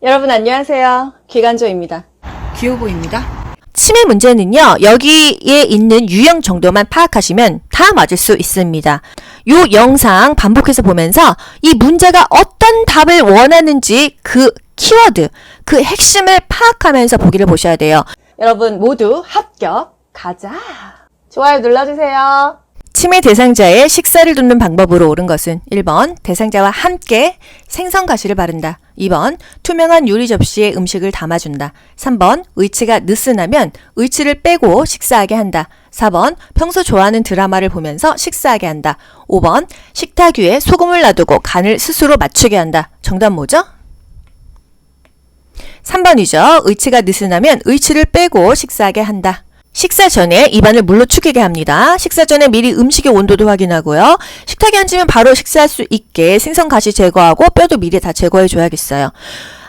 여러분 안녕하세요. 기간조입니다. 귀여보입니다. 치매 문제는요, 여기에 있는 유형 정도만 파악하시면 다 맞을 수 있습니다. 요 영상 반복해서 보면서 이 문제가 어떤 답을 원하는지 그 키워드, 그 핵심을 파악하면서 보기를 보셔야 돼요. 여러분 모두 합격 가자. 좋아요 눌러주세요. 치매 대상자의 식사를 돕는 방법으로 옳은 것은 1번 대상자와 함께 생선 가시를 바른다. 2번 투명한 유리 접시에 음식을 담아준다. 3번 의치가 느슨하면 의치를 빼고 식사하게 한다. 4번 평소 좋아하는 드라마를 보면서 식사하게 한다. 5번 식탁 위에 소금을 놔두고 간을 스스로 맞추게 한다. 정답 뭐죠? 3번이죠. 의치가 느슨하면 의치를 빼고 식사하게 한다. 식사 전에 입안을 물로 축이게 합니다. 식사 전에 미리 음식의 온도도 확인하고요. 식탁에 앉으면 바로 식사할 수 있게 생선 가시 제거하고 뼈도 미리 다 제거해 줘야겠어요.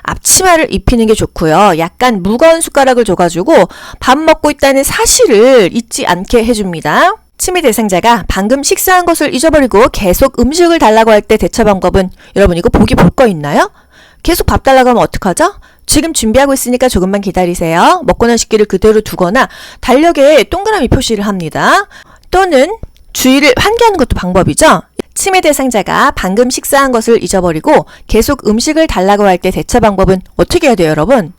앞치마를 입히는 게 좋고요. 약간 무거운 숟가락을 줘가지고 밥 먹고 있다는 사실을 잊지 않게 해줍니다. 치매 대상자가 방금 식사한 것을 잊어버리고 계속 음식을 달라고 할 때 대처 방법은, 여러분 이거 보기 볼 거 있나요? 계속 밥 달라고 하면 어떡하죠? 지금 준비하고 있으니까 조금만 기다리세요. 먹고 난 식기를 그대로 두거나 달력에 동그라미 표시를 합니다. 또는 주의를 환기하는 것도 방법이죠. 치매 대상자가 방금 식사한 것을 잊어버리고 계속 음식을 달라고 할 때 대처 방법은 어떻게 해야 돼요, 여러분?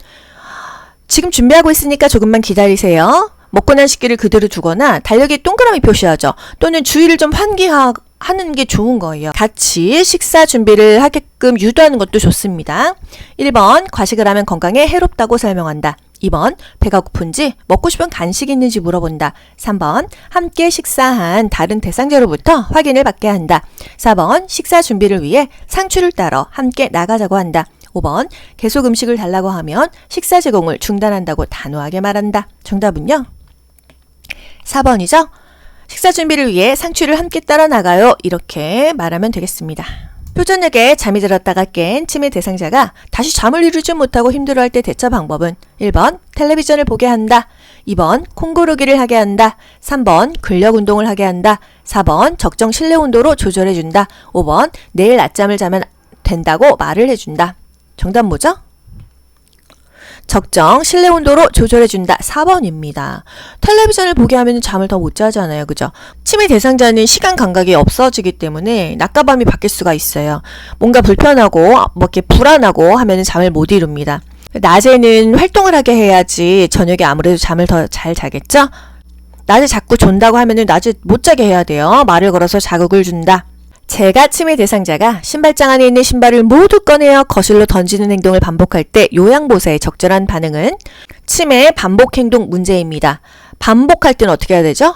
지금 준비하고 있으니까 조금만 기다리세요. 먹고 난 식기를 그대로 두거나 달력에 동그라미 표시하죠. 또는 주의를 좀 하는 게 좋은 거예요. 같이 식사 준비를 하게끔 유도하는 것도 좋습니다. 1번 과식을 하면 건강에 해롭다고 설명한다. 2번 배가 고픈지 먹고 싶은 간식이 있는지 물어본다. 3번 함께 식사한 다른 대상자로부터 확인을 받게 한다. 4번 식사 준비를 위해 상추를 따러 함께 나가자고 한다. 5번 계속 음식을 달라고 하면 식사 제공을 중단한다고 단호하게 말한다. 정답은요? 4번이죠? 식사 준비를 위해 상추를 함께 따라 나가요. 이렇게 말하면 되겠습니다. 표저녁에 잠이 들었다가 깬 치매 대상자가 다시 잠을 이루지 못하고 힘들어할 때 대처 방법은 1번 텔레비전을 보게 한다. 2번 콩 고르기를 하게 한다. 3번 근력 운동을 하게 한다. 4번 적정 실내 온도로 조절해준다. 5번 내일 낮잠을 자면 된다고 말을 해준다. 정답 뭐죠? 적정 실내 온도로 조절해준다. 4번입니다. 텔레비전을 보게 하면 잠을 더 못 자잖아요. 그죠? 치매 대상자는 시간 감각이 없어지기 때문에 낮과 밤이 바뀔 수가 있어요. 뭔가 불편하고 뭐 이렇게 불안하고 하면 잠을 못 이룹니다. 낮에는 활동을 하게 해야지 저녁에 아무래도 잠을 더 잘 자겠죠? 낮에 자꾸 존다고 하면은 낮에 못 자게 해야 돼요. 말을 걸어서 자극을 준다. 제가 치매 대상자가 신발장 안에 있는 신발을 모두 꺼내어 거실로 던지는 행동을 반복할 때 요양보사의 적절한 반응은 치매 반복 행동 문제입니다. 반복할 때는 어떻게 해야 되죠?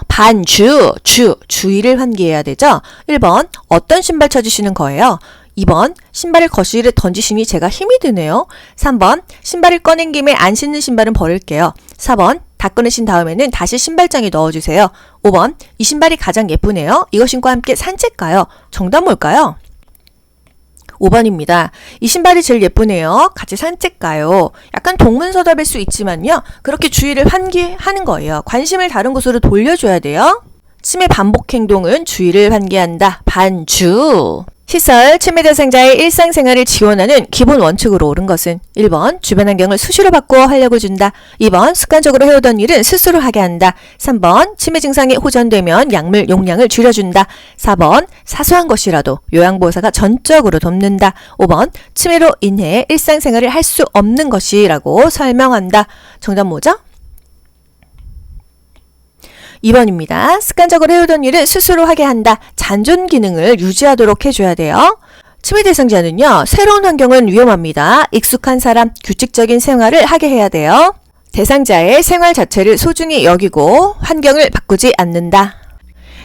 주의를 환기해야 되죠? 1번 어떤 신발 찾으시는 거예요? 2번 신발을 거실에 던지시니 제가 힘이 드네요. 3번 신발을 꺼낸 김에 안 신는 신발은 버릴게요. 4번 다 꺼내신 다음에는 다시 신발장에 넣어주세요. 5번 이 신발이 가장 예쁘네요. 이거 신고 함께 산책 가요. 정답 뭘까요? 5번입니다. 이 신발이 제일 예쁘네요. 같이 산책 가요. 약간 동문서답일 수 있지만요. 그렇게 주의를 환기하는 거예요. 관심을 다른 곳으로 돌려줘야 돼요. 치매 반복 행동은 주의를 환기한다. 반주. 시설, 치매 대상자의 일상생활을 지원하는 기본 원칙으로 옳은 것은 1번 주변 환경을 수시로 바꾸어 활력을 준다. 2번 습관적으로 해오던 일은 스스로 하게 한다. 3번 치매 증상이 호전되면 약물 용량을 줄여준다. 4번 사소한 것이라도 요양보호사가 전적으로 돕는다. 5번 치매로 인해 일상생활을 할 수 없는 것이라고 설명한다. 정답 뭐죠? 2번입니다. 습관적으로 해오던 일은 스스로 하게 한다. 잔존 기능을 유지하도록 해줘야 돼요. 치매 대상자는요, 새로운 환경은 위험합니다. 익숙한 사람, 규칙적인 생활을 하게 해야 돼요. 대상자의 생활 자체를 소중히 여기고 환경을 바꾸지 않는다.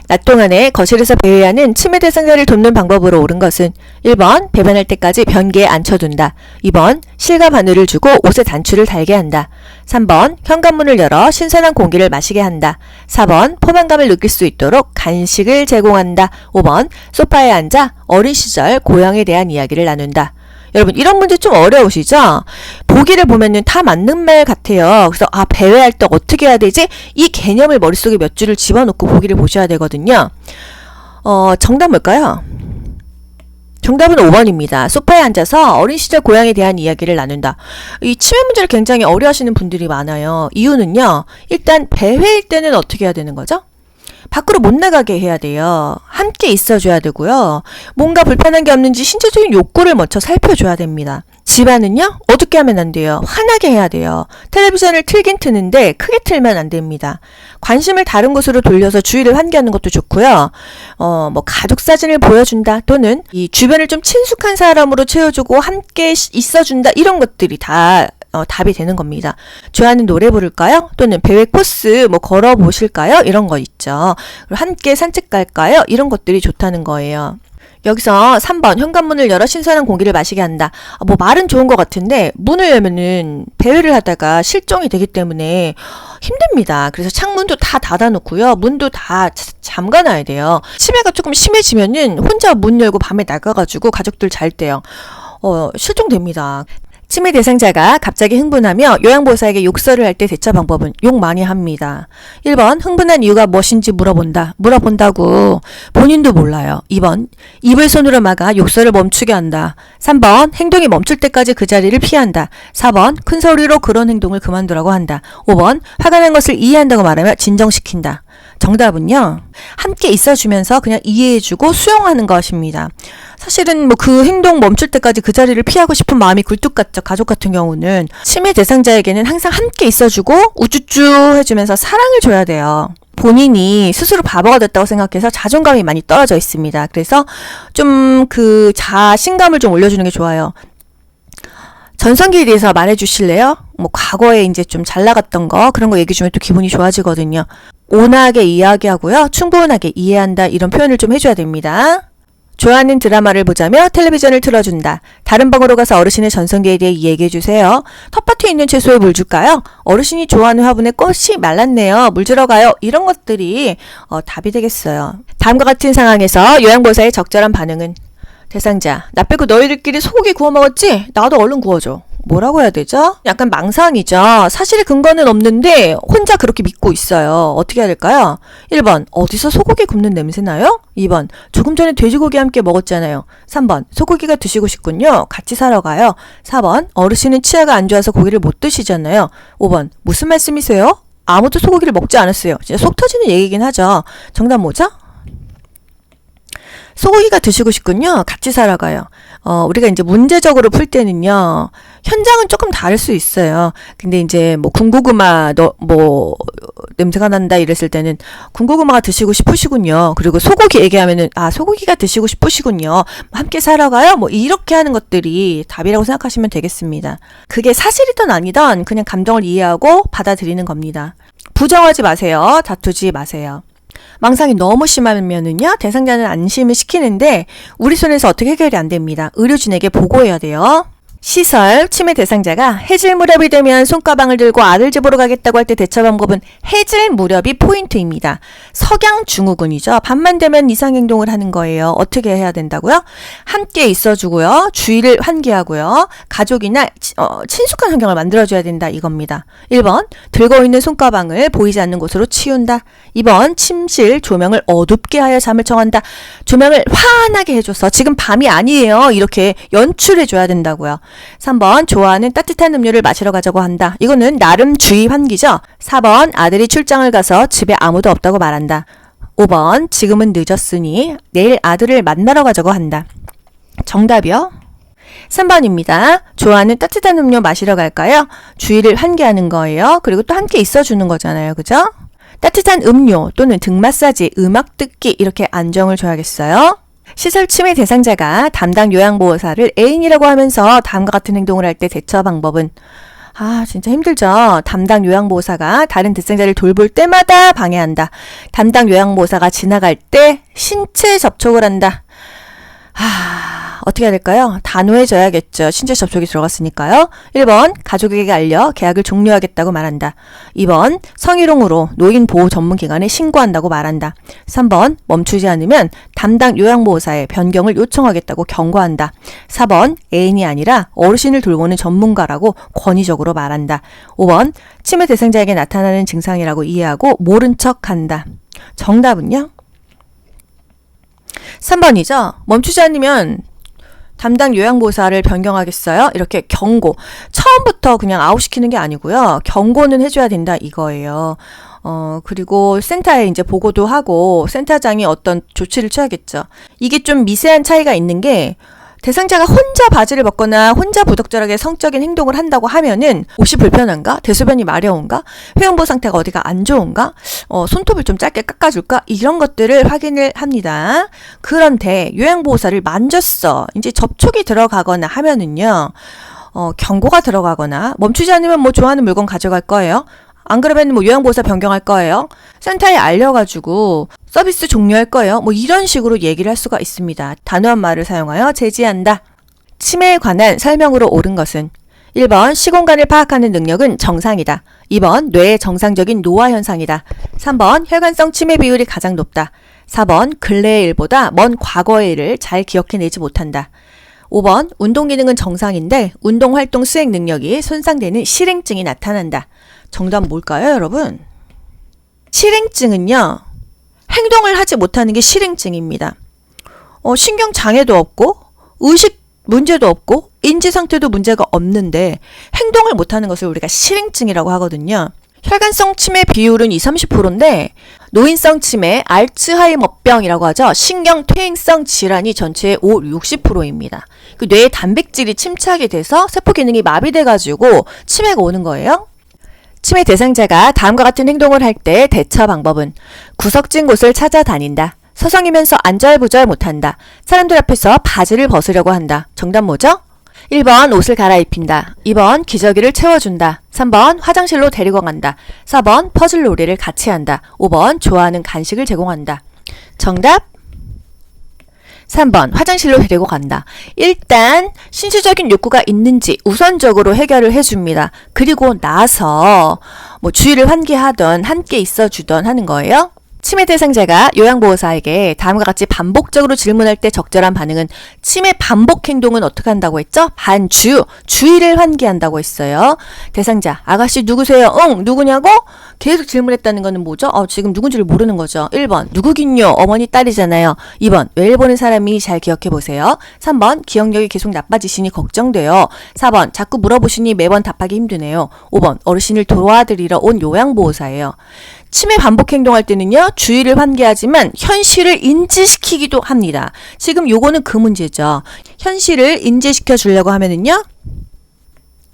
낮 동안에 거실에서 배회하는 치매 대상자를 돕는 방법으로 옳은 것은 1번 배변할 때까지 변기에 앉혀둔다. 2번 실과 바늘을 주고 옷에 단추를 달게 한다. 3번 현관문을 열어 신선한 공기를 마시게 한다. 4번 포만감을 느낄 수 있도록 간식을 제공한다. 5번 소파에 앉아 어린 시절 고향에 대한 이야기를 나눈다. 여러분 이런 문제 좀 어려우시죠? 보기를 보면은 다 맞는 말 같아요. 그래서 배회할 때 어떻게 해야 되지? 이 개념을 머릿속에 몇 줄을 집어넣고 보기를 보셔야 되거든요. 정답 뭘까요? 정답은 5번입니다. 소파에 앉아서 어린 시절 고향에 대한 이야기를 나눈다. 이 치매 문제를 굉장히 어려워하시는 분들이 많아요. 이유는요. 일단 배회일 때는 어떻게 해야 되는 거죠? 밖으로 못 나가게 해야 돼요. 함께 있어줘야 되고요. 뭔가 불편한 게 없는지 신체적인 욕구를 먼저 살펴줘야 됩니다. 집안은요? 어둡게 하면 안 돼요. 환하게 해야 돼요. 텔레비전을 틀긴 트는데 크게 틀면 안 됩니다. 관심을 다른 곳으로 돌려서 주위를 환기하는 것도 좋고요. 가족 사진을 보여준다 또는 이 주변을 좀 친숙한 사람으로 채워주고 함께 있어준다 이런 것들이 다 답이 되는 겁니다. 좋아하는 노래 부를까요? 또는 배회 코스 걸어 보실까요? 이런 거 있죠. 그리고 함께 산책 갈까요? 이런 것들이 좋다는 거예요. 여기서 3번 현관문을 열어 신선한 공기를 마시게 한다. 말은 좋은 것 같은데 문을 열면은 배회를 하다가 실종이 되기 때문에 힘듭니다. 그래서 창문도 다 닫아놓고요. 문도 다 잠가놔야 돼요. 치매가 조금 심해지면은 혼자 문 열고 밤에 나가가지고 가족들 잘 때요. 실종됩니다. 치매 대상자가 갑자기 흥분하며 요양보호사에게 욕설을 할 때 대처 방법은 욕 많이 합니다. 1번 흥분한 이유가 무엇인지 물어본다고 본인도 몰라요. 2번 입을 손으로 막아 욕설을 멈추게 한다. 3번 행동이 멈출 때까지 그 자리를 피한다. 4번 큰 소리로 그런 행동을 그만두라고 한다. 5번 화가 난 것을 이해한다고 말하며 진정시킨다. 정답은요. 함께 있어주면서 그냥 이해해주고 수용하는 것입니다. 사실은 그 행동 멈출 때까지 그 자리를 피하고 싶은 마음이 굴뚝 같죠. 가족 같은 경우는 치매 대상자에게는 항상 함께 있어주고 우쭈쭈 해주면서 사랑을 줘야 돼요. 본인이 스스로 바보가 됐다고 생각해서 자존감이 많이 떨어져 있습니다. 그래서 좀 그 자신감을 좀 올려주는 게 좋아요. 전성기에 대해서 말해주실래요? 과거에 이제 좀 잘 나갔던 거 그런 거 얘기해주면 또 기분이 좋아지거든요. 온화하게 이야기하고요. 충분하게 이해한다 이런 표현을 좀 해줘야 됩니다. 좋아하는 드라마를 보자며 텔레비전을 틀어준다. 다른 방으로 가서 어르신의 전성기에 대해 얘기해주세요. 텃밭에 있는 채소에 물 줄까요? 어르신이 좋아하는 화분에 꽃이 말랐네요. 물 주러 가요. 이런 것들이 답이 되겠어요. 다음과 같은 상황에서 요양보호사의 적절한 반응은 대상자, 나 빼고 너희들끼리 소고기 구워 먹었지? 나도 얼른 구워줘. 뭐라고 해야 되죠? 약간 망상이죠. 사실의 근거는 없는데 혼자 그렇게 믿고 있어요. 어떻게 해야 될까요? 1번, 어디서 소고기 굽는 냄새 나요? 2번, 조금 전에 돼지고기 함께 먹었잖아요. 3번, 소고기가 드시고 싶군요. 같이 사러 가요. 4번, 어르신은 치아가 안 좋아서 고기를 못 드시잖아요. 5번, 무슨 말씀이세요? 아무도 소고기를 먹지 않았어요. 진짜 속 터지는 얘기긴 하죠. 정답 뭐죠? 소고기가 드시고 싶군요. 같이 사러 가요. 우리가 이제 문제적으로 풀 때는요, 현장은 조금 다를 수 있어요. 근데 이제 군고구마, 냄새가 난다 이랬을 때는 군고구마가 드시고 싶으시군요. 그리고 소고기 얘기하면은, 소고기가 드시고 싶으시군요. 함께 사러 가요? 이렇게 하는 것들이 답이라고 생각하시면 되겠습니다. 그게 사실이든 아니든 그냥 감정을 이해하고 받아들이는 겁니다. 부정하지 마세요. 다투지 마세요. 망상이 너무 심하면은요, 대상자는 안심을 시키는데 우리 손에서 어떻게 해결이 안 됩니다. 의료진에게 보고해야 돼요. 시설, 치매 대상자가 해질 무렵이 되면 손가방을 들고 아들 집으로 가겠다고 할 때 대처 방법은 해질 무렵이 포인트입니다. 석양 증후군이죠. 밤만 되면 이상행동을 하는 거예요. 어떻게 해야 된다고요? 함께 있어주고요. 주위를 환기하고요. 가족이나 친숙한 환경을 만들어줘야 된다 이겁니다. 1번, 들고 있는 손가방을 보이지 않는 곳으로 치운다. 2번, 침실 조명을 어둡게 하여 잠을 청한다. 조명을 환하게 해줘서 지금 밤이 아니에요. 이렇게 연출해줘야 된다고요. 3번, 좋아하는 따뜻한 음료를 마시러 가자고 한다. 이거는 나름 주의 환기죠. 4번, 아들이 출장을 가서 집에 아무도 없다고 말한다. 5번, 지금은 늦었으니 내일 아들을 만나러 가자고 한다. 정답이요? 3번입니다. 좋아하는 따뜻한 음료 마시러 갈까요? 주위를 환기하는 거예요. 그리고 또 함께 있어주는 거잖아요. 그죠? 따뜻한 음료 또는 등 마사지, 음악 듣기 이렇게 안정을 줘야겠어요. 시설 치매 대상자가 담당 요양보호사를 애인이라고 하면서 다음과 같은 행동을 할 때 대처 방법은 진짜 힘들죠. 담당 요양보호사가 다른 대상자를 돌볼 때마다 방해한다. 담당 요양보호사가 지나갈 때 신체 접촉을 한다. 어떻게 해야 될까요? 단호해져야겠죠. 신체 접촉이 들어갔으니까요. 1번, 가족에게 알려 계약을 종료하겠다고 말한다. 2번, 성희롱으로 노인 보호 전문기관에 신고한다고 말한다. 3번, 멈추지 않으면 담당 요양보호사에 변경을 요청하겠다고 경고한다. 4번, 애인이 아니라 어르신을 돌보는 전문가라고 권위적으로 말한다. 5번, 치매 대상자에게 나타나는 증상이라고 이해하고 모른 척한다. 정답은요? 3번이죠. 멈추지 않으면 담당 요양보호사를 변경하겠어요? 이렇게 경고. 처음부터 그냥 아웃시키는 게 아니고요. 경고는 해줘야 된다 이거예요. 그리고 센터에 이제 보고도 하고 센터장이 어떤 조치를 취하겠죠. 이게 좀 미세한 차이가 있는 게 대상자가 혼자 바지를 벗거나 혼자 부적절하게 성적인 행동을 한다고 하면은 옷이 불편한가? 대소변이 마려운가? 회원부 상태가 어디가 안 좋은가? 손톱을 좀 짧게 깎아줄까? 이런 것들을 확인을 합니다. 그런데 요양보호사를 만졌어. 이제 접촉이 들어가거나 하면은요. 경고가 들어가거나 멈추지 않으면 뭐 좋아하는 물건 가져갈 거예요. 안 그러면 뭐 요양보호사 변경할 거예요. 센터에 알려가지고 서비스 종료할 거예요. 뭐 이런 식으로 얘기를 할 수가 있습니다. 단호한 말을 사용하여 제지한다. 치매에 관한 설명으로 옳은 것은 1번 시공간을 파악하는 능력은 정상이다. 2번 뇌의 정상적인 노화 현상이다. 3번 혈관성 치매 비율이 가장 높다. 4번 근래의 일보다 먼 과거의 일을 잘 기억해내지 못한다. 5번 운동 기능은 정상인데 운동 활동 수행 능력이 손상되는 실행증이 나타난다. 정답 뭘까요, 여러분? 실행증은요. 행동을 하지 못하는 게 실행증입니다. 신경 장애도 없고 의식 문제도 없고 인지 상태도 문제가 없는데 행동을 못하는 것을 우리가 실행증이라고 하거든요. 혈관성 치매 비율은 20-30%인데 노인성 치매, 알츠하이머병이라고 하죠. 신경퇴행성 질환이 전체의 50-60%입니다. 그 뇌의 단백질이 침착이 돼서 세포 기능이 마비돼가지고 치매가 오는 거예요. 치매 대상자가 다음과 같은 행동을 할 때 대처 방법은 구석진 곳을 찾아다닌다. 서성이면서 안절부절 못한다. 사람들 앞에서 바지를 벗으려고 한다. 정답 뭐죠? 1번 옷을 갈아입힌다. 2번 기저귀를 채워준다. 3번 화장실로 데리고 간다. 4번 퍼즐 놀이를 같이 한다. 5번 좋아하는 간식을 제공한다. 정답 3번 화장실로 데리고 간다. 일단 신체적인 욕구가 있는지 우선적으로 해결을 해줍니다. 그리고 나서 뭐 주의를 환기하던 함께 있어주던 하는 거예요. 치매 대상자가 요양보호사에게 다음과 같이 반복적으로 질문할 때 적절한 반응은 치매 반복 행동은 어떻게 한다고 했죠? 반주, 주의를 환기한다고 했어요. 대상자, 아가씨 누구세요? 응, 누구냐고? 계속 질문했다는 거는 뭐죠? 지금 누군지를 모르는 거죠. 1번, 누구긴요? 어머니 딸이잖아요. 2번, 왜 일본의 사람이 잘 기억해보세요. 3번, 기억력이 계속 나빠지시니 걱정돼요. 4번, 자꾸 물어보시니 매번 답하기 힘드네요. 5번, 어르신을 도와드리러 온 요양보호사예요. 치매 반복 행동할 때는요, 주의를 환기하지만 현실을 인지시키기도 합니다. 지금 요거는 그 문제죠. 현실을 인지시켜 주려고 하면은요,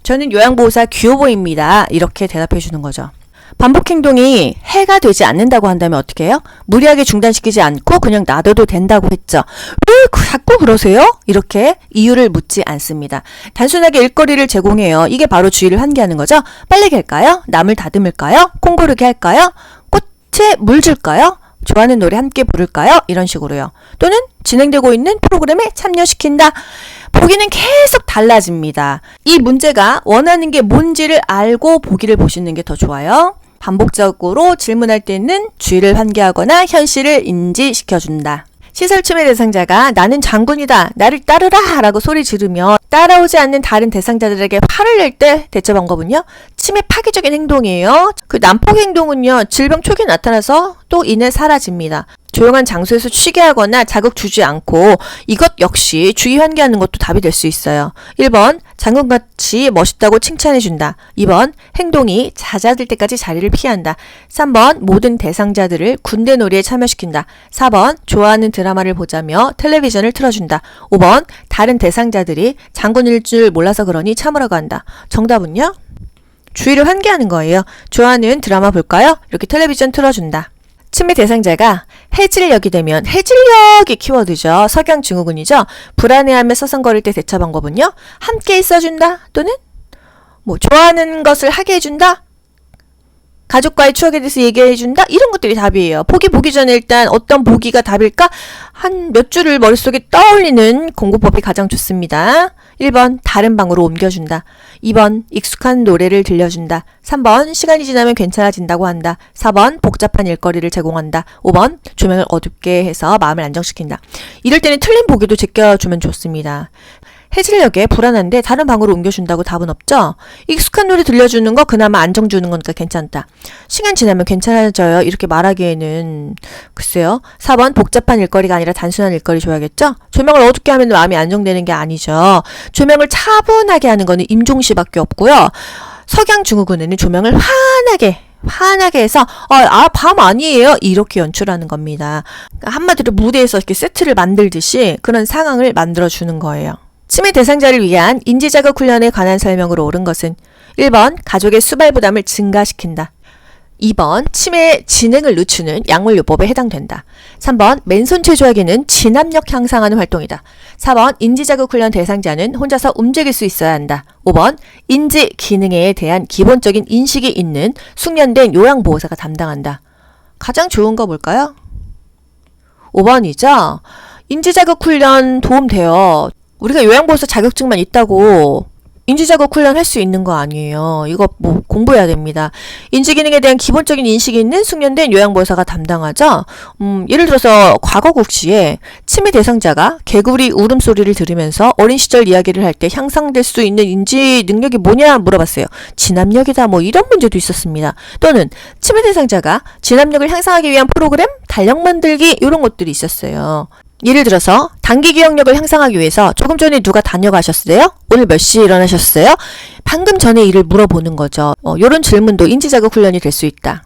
저는 요양보호사 귀여보입니다. 이렇게 대답해 주는 거죠. 반복 행동이 해가 되지 않는다고 한다면 어떻게 해요? 무리하게 중단시키지 않고 그냥 놔둬도 된다고 했죠. 왜 자꾸 그러세요? 이렇게 이유를 묻지 않습니다. 단순하게 일거리를 제공해요. 이게 바로 주의를 환기하는 거죠. 빨래기 할까요? 나물 다듬을까요? 콩 고르기 할까요? 꽃에 물 줄까요? 좋아하는 노래 함께 부를까요? 이런 식으로요. 또는 진행되고 있는 프로그램에 참여시킨다. 보기는 계속 달라집니다. 이 문제가 원하는 게 뭔지를 알고 보기를 보시는 게 더 좋아요. 반복적으로 질문할 때는 주의를 환기하거나 현실을 인지시켜준다. 시설치매 대상자가 나는 장군이다. 나를 따르라 라고 소리 지르며 따라오지 않는 다른 대상자들에게 화를 낼 때 대처 방법은요. 치매 파괴적인 행동이에요. 그 난폭 행동은요. 질병 초기에 나타나서 또 이내 사라집니다. 조용한 장소에서 쉬게 하거나 자극 주지 않고 이것 역시 주의 환기하는 것도 답이 될 수 있어요. 1번 장군같이 멋있다고 칭찬해준다. 2번 행동이 잦아들 때까지 자리를 피한다. 3번 모든 대상자들을 군대 놀이에 참여시킨다. 4번 좋아하는 드라마를 보자며 텔레비전을 틀어준다. 5번 다른 대상자들이 장군일 줄 몰라서 그러니 참으라고 한다. 정답은요? 주의를 환기하는 거예요. 좋아하는 드라마 볼까요? 이렇게 텔레비전 틀어준다. 치매 대상자가 해질녘이 되면 해질녘이 키워드죠. 석양증후군이죠. 불안해하며 서성거릴 때 대처 방법은요. 함께 있어준다 또는 뭐 좋아하는 것을 하게 해준다. 가족과의 추억에 대해서 얘기해준다. 이런 것들이 답이에요. 보기 보기 전에 일단 어떤 보기가 답일까? 한 몇 줄을 머릿속에 떠올리는 공부법이 가장 좋습니다. 1번 다른 방으로 옮겨준다. 2번 익숙한 노래를 들려준다. 3번 시간이 지나면 괜찮아진다고 한다. 4번 복잡한 일거리를 제공한다. 5번 조명을 어둡게 해서 마음을 안정시킨다. 이럴 때는 틀린 보기도 제껴주면 좋습니다. 해질녘에 불안한데 다른 방으로 옮겨준다고 답은 없죠? 익숙한 노래 들려주는 거 그나마 안정 주는 거니까 괜찮다. 시간 지나면 괜찮아져요. 이렇게 말하기에는 글쎄요. 4번 복잡한 일거리가 아니라 단순한 일거리 줘야겠죠? 조명을 어둡게 하면 마음이 안정되는 게 아니죠. 조명을 차분하게 하는 거는 임종시밖에 없고요. 석양증후군에는 조명을 환하게 해서 밤 아니에요 이렇게 연출하는 겁니다. 그러니까 한마디로 무대에서 이렇게 세트를 만들듯이 그런 상황을 만들어주는 거예요. 치매 대상자를 위한 인지자극 훈련에 관한 설명으로 옳은 것은 1번 가족의 수발 부담을 증가시킨다. 2번 치매의 진행을 늦추는 약물요법에 해당된다. 3번 맨손 체조하기는 진압력 향상하는 활동이다. 4번 인지자극 훈련 대상자는 혼자서 움직일 수 있어야 한다. 5번 인지 기능에 대한 기본적인 인식이 있는 숙련된 요양보호사가 담당한다. 가장 좋은 거 뭘까요? 5번이죠. 인지자극 훈련 도움돼요. 우리가 요양보호사 자격증만 있다고 인지자극 훈련 할 수 있는 거 아니에요. 이거 뭐 공부해야 됩니다. 인지기능에 대한 기본적인 인식이 있는 숙련된 요양보호사가 담당하죠. 예를 들어서 과거국시에 치매 대상자가 개구리 울음소리를 들으면서 어린 시절 이야기를 할 때 향상될 수 있는 인지 능력이 뭐냐 물어봤어요. 진압력이다 뭐 이런 문제도 있었습니다. 또는 치매 대상자가 진압력을 향상하기 위한 프로그램, 달력 만들기 이런 것들이 있었어요. 예를 들어서 단기 기억력을 향상하기 위해서 조금 전에 누가 다녀가셨어요? 오늘 몇 시에 일어나셨어요? 방금 전에 일을 물어보는 거죠. 이런 질문도 인지자극 훈련이 될 수 있다.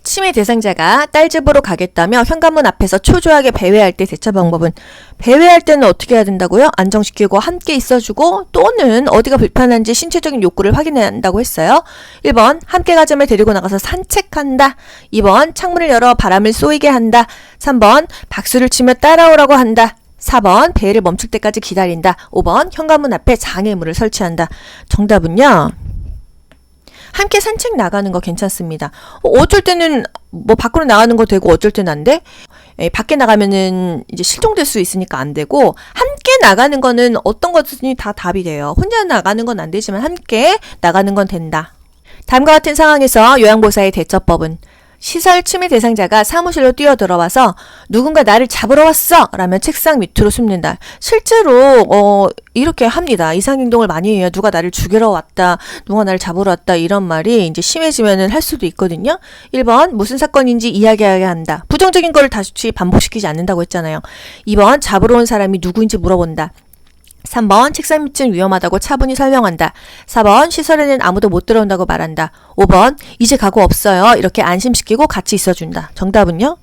치매 대상자가 딸 집으로 가겠다며 현관문 앞에서 초조하게 배회할 때 대처 방법은 배회할 때는 어떻게 해야 된다고요? 안정시키고 함께 있어주고 또는 어디가 불편한지 신체적인 욕구를 확인해야 한다고 했어요. 1번 함께 가자며 데리고 나가서 산책한다. 2번 창문을 열어 바람을 쏘이게 한다. 3번 박수를 치며 따라오라고 한다. 4번 배를 멈출 때까지 기다린다. 5번 현관문 앞에 장애물을 설치한다. 정답은요. 함께 산책 나가는 거 괜찮습니다. 어쩔 때는 뭐 밖으로 나가는 거 되고 어쩔 때는 안 돼? 밖에 나가면은 이제 실종될 수 있으니까 안 되고 함께 나가는 거는 어떤 것든지 다 답이 돼요. 혼자 나가는 건 안 되지만 함께 나가는 건 된다. 다음과 같은 상황에서 요양보호사의 대처법은 시설 치매 대상자가 사무실로 뛰어들어와서 누군가 나를 잡으러 왔어! 라며 책상 밑으로 숨는다. 실제로 이렇게 합니다. 이상행동을 많이 해요. 누가 나를 죽이러 왔다. 누가 나를 잡으러 왔다. 이런 말이 이제 심해지면 할 수도 있거든요. 1번 무슨 사건인지 이야기하게 한다. 부정적인 걸 다시 반복시키지 않는다고 했잖아요. 2번 잡으러 온 사람이 누구인지 물어본다. 3번 책상 밑은 위험하다고 차분히 설명한다. 4번 시설에는 아무도 못 들어온다고 말한다. 5번 이제 가고 없어요. 이렇게 안심시키고 같이 있어준다. 정답은요?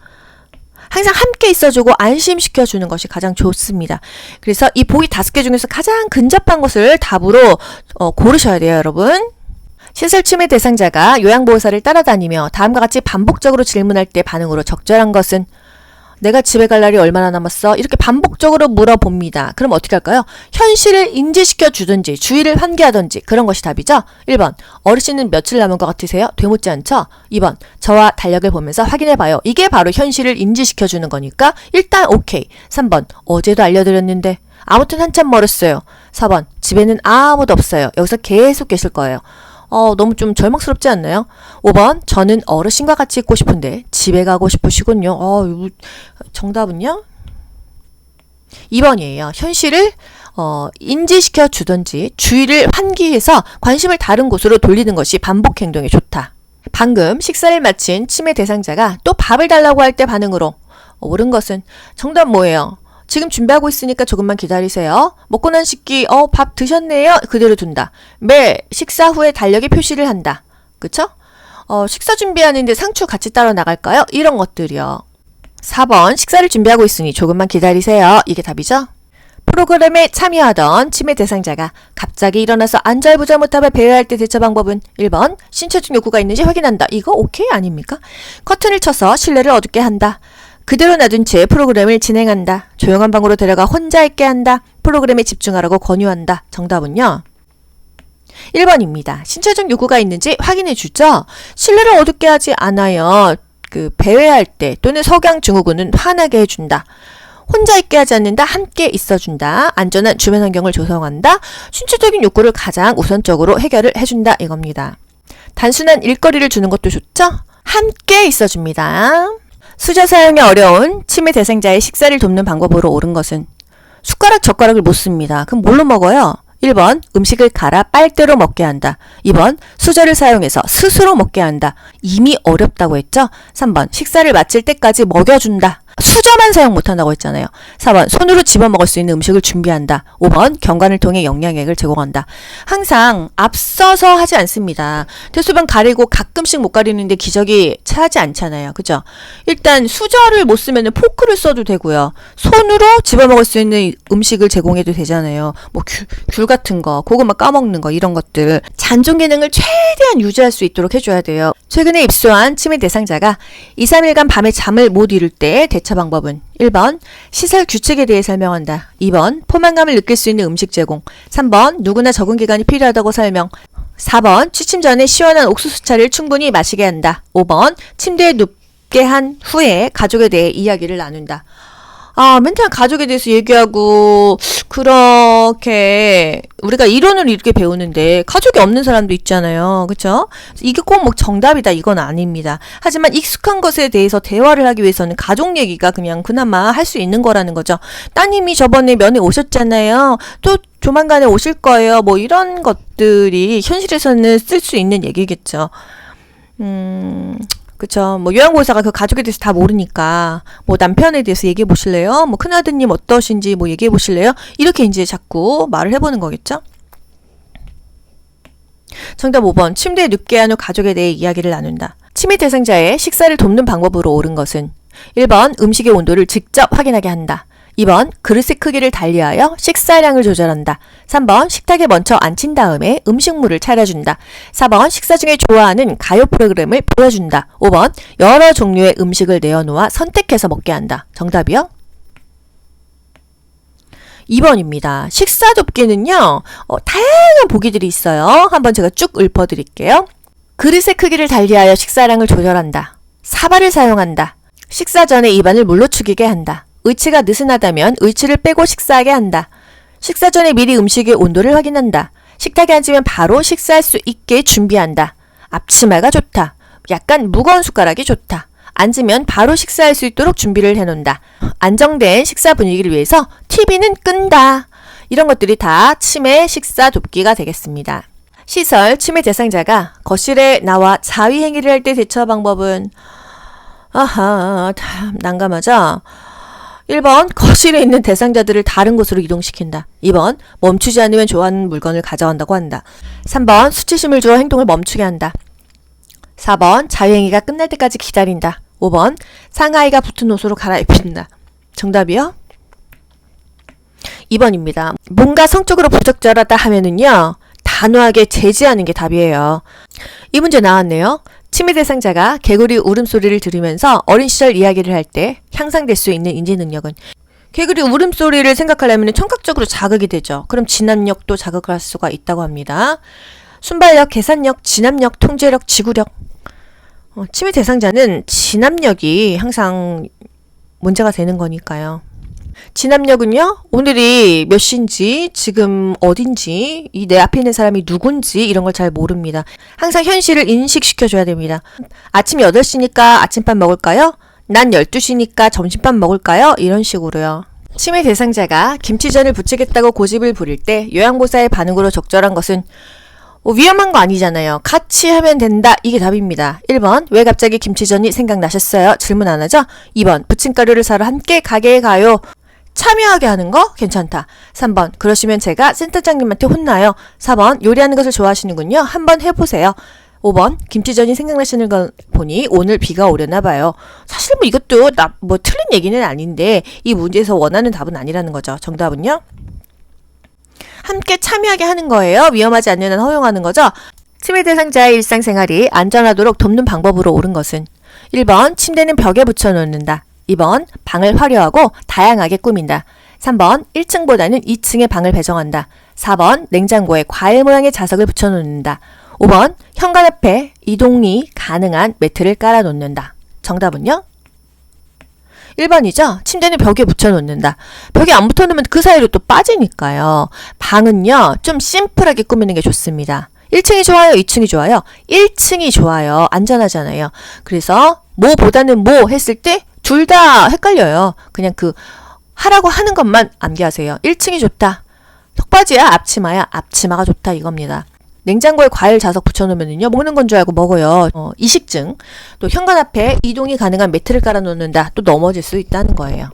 항상 함께 있어주고 안심시켜주는 것이 가장 좋습니다. 그래서 이 보기 5개 중에서 가장 근접한 것을 답으로 고르셔야 돼요, 여러분. 시설 치매 대상자가 요양보호사를 따라다니며 다음과 같이 반복적으로 질문할 때 반응으로 적절한 것은 내가 집에 갈 날이 얼마나 남았어? 이렇게 반복적으로 물어봅니다. 그럼 어떻게 할까요? 현실을 인지시켜 주든지 주의를 환기하든지 그런 것이 답이죠. 1번 어르신은 며칠 남은 것 같으세요? 되묻지 않죠? 2번 저와 달력을 보면서 확인해봐요. 이게 바로 현실을 인지시켜 주는 거니까 일단 오케이. 3번 어제도 알려드렸는데 아무튼 한참 멀었어요. 4번 집에는 아무도 없어요. 여기서 계속 계실 거예요. 너무 좀 절망스럽지 않나요? 5번 저는 어르신과 같이 있고 싶은데 집에 가고 싶으시군요. 정답은요? 2번이에요. 현실을 인지시켜 주든지 주의를 환기해서 관심을 다른 곳으로 돌리는 것이 반복 행동에 좋다. 방금 식사를 마친 치매 대상자가 또 밥을 달라고 할 때 반응으로 옳은 것은 정답 뭐예요? 지금 준비하고 있으니까 조금만 기다리세요. 먹고 난 식기, 밥 드셨네요. 그대로 둔다. 매 식사 후에 달력에 표시를 한다. 그쵸? 식사 준비하는데 상추 같이 따로 나갈까요? 이런 것들이요. 4번 식사를 준비하고 있으니 조금만 기다리세요. 이게 답이죠? 프로그램에 참여하던 치매 대상자가 갑자기 일어나서 안절부절못하며 배회할 때 대처 방법은 1번 신체적 욕구가 있는지 확인한다. 이거 오케이 아닙니까? 커튼을 쳐서 실내를 어둡게 한다. 그대로 놔둔 채 프로그램을 진행한다. 조용한 방으로 데려가 혼자 있게 한다. 프로그램에 집중하라고 권유한다. 정답은요? 1번입니다. 신체적 요구가 있는지 확인해 주죠. 실내를 어둡게 하지 않아요. 배회할 때 또는 석양증후군은 환하게 해준다. 혼자 있게 하지 않는다. 함께 있어준다. 안전한 주변 환경을 조성한다. 신체적인 욕구를 가장 우선적으로 해결을 해준다. 이겁니다. 단순한 일거리를 주는 것도 좋죠. 함께 있어줍니다. 수저 사용이 어려운 치매 대상자의 식사를 돕는 방법으로 옳은 것은 숟가락, 젓가락을 못 씁니다. 그럼 뭘로 먹어요? 1번 음식을 갈아 빨대로 먹게 한다. 2번 수저를 사용해서 스스로 먹게 한다. 이미 어렵다고 했죠? 3번 식사를 마칠 때까지 먹여준다. 수저만 사용 못한다고 했잖아요. 4번 손으로 집어먹을 수 있는 음식을 준비한다. 5번 경관을 통해 영양액을 제공한다. 항상 앞서서 하지 않습니다. 대소변 가리고 가끔씩 못 가리는데 기적이 차지 않잖아요. 그죠? 일단 수저를 못 쓰면 포크를 써도 되고요. 손으로 집어먹을 수 있는 음식을 제공해도 되잖아요. 뭐 귤 같은 거, 고구마 까먹는 거 이런 것들 잔존 기능을 최대한 유지할 수 있도록 해줘야 돼요. 최근에 입소한 치매 대상자가 2, 3일간 밤에 잠을 못 이룰 때 대처 방법은 1번 시설 규칙에 대해 설명한다. 2번 포만감을 느낄 수 있는 음식 제공. 3번 누구나 적응 기간이 필요하다고 설명. 4번 취침 전에 시원한 옥수수차를 충분히 마시게 한다. 5번 침대에 눕게 한 후에 가족에 대해 이야기를 나눈다. 맨날 가족에 대해서 얘기하고, 그렇게, 우리가 이론을 이렇게 배우는데, 가족이 없는 사람도 있잖아요. 그쵸? 이게 꼭 뭐 정답이다, 이건 아닙니다. 하지만 익숙한 것에 대해서 대화를 하기 위해서는 가족 얘기가 그냥 그나마 할 수 있는 거라는 거죠. 따님이 저번에 면회 오셨잖아요. 또 조만간에 오실 거예요. 뭐 이런 것들이 현실에서는 쓸 수 있는 얘기겠죠. 그쵸. 뭐 요양보호사가 그 가족에 대해서 다 모르니까 뭐 남편에 대해서 얘기해 보실래요? 뭐 큰아드님 어떠신지 뭐 얘기해 보실래요? 이렇게 이제 자꾸 말을 해보는 거겠죠. 정답 5번 침대에 눕게 한 후 가족에 대해 이야기를 나눈다. 치매 대상자의 식사를 돕는 방법으로 옳은 것은 1번 음식의 온도를 직접 확인하게 한다. 2번 그릇의 크기를 달리하여 식사량을 조절한다. 3번 식탁에 먼저 앉힌 다음에 음식물을 차려준다. 4번 식사 중에 좋아하는 가요 프로그램을 보여준다. 5번 여러 종류의 음식을 내어놓아 선택해서 먹게 한다. 정답이요? 2번입니다. 식사 돕기는요. 다양한 보기들이 있어요. 한번 제가 쭉 읊어드릴게요. 그릇의 크기를 달리하여 식사량을 조절한다. 사발을 사용한다. 식사 전에 입안을 물로 축이게 한다. 의치가 느슨하다면 의치를 빼고 식사하게 한다. 식사 전에 미리 음식의 온도를 확인한다. 식탁에 앉으면 바로 식사할 수 있게 준비한다. 앞치마가 좋다. 약간 무거운 숟가락이 좋다. 앉으면 바로 식사할 수 있도록 준비를 해놓는다. 안정된 식사 분위기를 위해서 TV는 끈다. 이런 것들이 다 치매 식사 돕기가 되겠습니다. 시설 치매 대상자가 거실에 나와 자위 행위를 할 때 대처 방법은 난감하죠. 1번 거실에 있는 대상자들을 다른 곳으로 이동시킨다. 2번 멈추지 않으면 좋아하는 물건을 가져간다고 한다. 3번 수치심을 주어 행동을 멈추게 한다. 4번 자유행위가 끝날 때까지 기다린다. 5번 상하이가 붙은 옷으로 갈아입힌다. 정답이요? 2번입니다. 뭔가 성적으로 부적절하다 하면은요. 단호하게 제지하는 게 답이에요. 이 문제 나왔네요. 치매 대상자가 개구리 울음소리를 들으면서 어린 시절 이야기를 할 때 향상될 수 있는 인지 능력은 개구리 울음소리를 생각하려면 청각적으로 자극이 되죠. 그럼 진압력도 자극할 수가 있다고 합니다. 순발력, 계산력, 진압력, 통제력, 지구력. 치매 대상자는 진압력이 항상 문제가 되는 거니까요. 진압력은요, 오늘이 몇 시인지, 지금 어딘지, 이 내 앞에 있는 사람이 누군지 이런 걸 잘 모릅니다. 항상 현실을 인식시켜줘야 됩니다. 아침 8시니까 아침밥 먹을까요? 난 12시니까 점심밥 먹을까요? 이런 식으로요. 치매 대상자가 김치전을 부치겠다고 고집을 부릴 때 요양보호사의 반응으로 적절한 것은 위험한 거 아니잖아요. 같이 하면 된다. 이게 답입니다. 1번 왜 갑자기 김치전이 생각나셨어요? 질문 안 하죠? 2번 부침가루를 사러 함께 가게에 가요. 참여하게 하는 거 괜찮다. 3번 그러시면 제가 센터장님한테 혼나요. 4번 요리하는 것을 좋아하시는군요. 한번 해보세요. 5번 김치전이 생각나시는 걸 보니 오늘 비가 오려나 봐요. 사실 뭐 이것도 틀린 얘기는 아닌데 이 문제에서 원하는 답은 아니라는 거죠. 정답은요? 함께 참여하게 하는 거예요. 위험하지 않는 한 허용하는 거죠. 치매 대상자의 일상생활이 안전하도록 돕는 방법으로 옳은 것은 1번 침대는 벽에 붙여놓는다. 2번 방을 화려하고 다양하게 꾸민다. 3번 1층보다는 2층에 방을 배정한다. 4번 냉장고에 과일 모양의 자석을 붙여놓는다. 5번 현관 앞에 이동이 가능한 매트를 깔아놓는다. 정답은요? 1번이죠. 침대는 벽에 붙여놓는다. 벽에 안 붙여놓으면 그 사이로 또 빠지니까요. 방은요. 좀 심플하게 꾸미는 게 좋습니다. 1층이 좋아요? 2층이 좋아요? 1층이 좋아요. 안전하잖아요. 그래서 뭐보다는 뭐 했을 때 둘 다 헷갈려요. 그냥 하라고 하는 것만 암기하세요. 1층이 좋다. 턱받이야, 앞치마야, 앞치마가 좋다 이겁니다. 냉장고에 과일 자석 붙여놓으면요 먹는 건 줄 알고 먹어요. 이식증, 또 현관 앞에 이동이 가능한 매트를 깔아놓는다. 또 넘어질 수 있다는 거예요.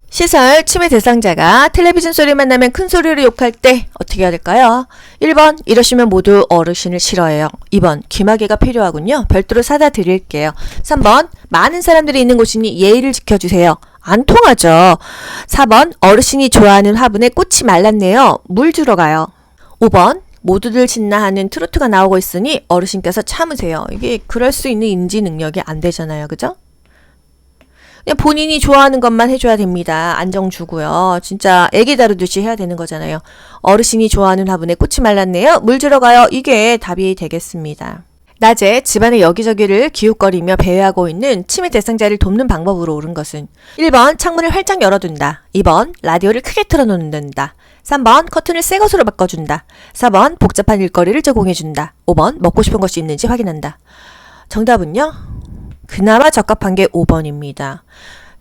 시설 침해 대상자가 텔레비전 소리만 나면 큰 소리로 욕할 때 어떻게 해야 될까요? 1번 이러시면 모두 어르신을 싫어해요. 2번 귀마개가 필요하군요. 별도로 사다 드릴게요. 3번 많은 사람들이 있는 곳이니 예의를 지켜주세요. 안 통하죠. 4번 어르신이 좋아하는 화분에 꽃이 말랐네요. 물 주러 가요. 5번 모두들 신나하는 트로트가 나오고 있으니 어르신께서 참으세요. 이게 그럴 수 있는 인지 능력이 안 되잖아요. 그죠? 그냥 본인이 좋아하는 것만 해줘야 됩니다. 안정 주고요. 진짜 애기 다루듯이 해야 되는 거잖아요. 어르신이 좋아하는 화분에 꽃이 말랐네요. 물 주러 가요. 이게 답이 되겠습니다. 낮에 집안의 여기저기를 기웃거리며 배회하고 있는 치매 대상자를 돕는 방법으로 옳은 것은 1번 창문을 활짝 열어둔다. 2번 라디오를 크게 틀어놓는다. 3번 커튼을 새 것으로 바꿔준다. 4번 복잡한 일거리를 제공해준다. 5번 먹고 싶은 것이 있는지 확인한다. 정답은요? 그나마 적합한 게 5번입니다.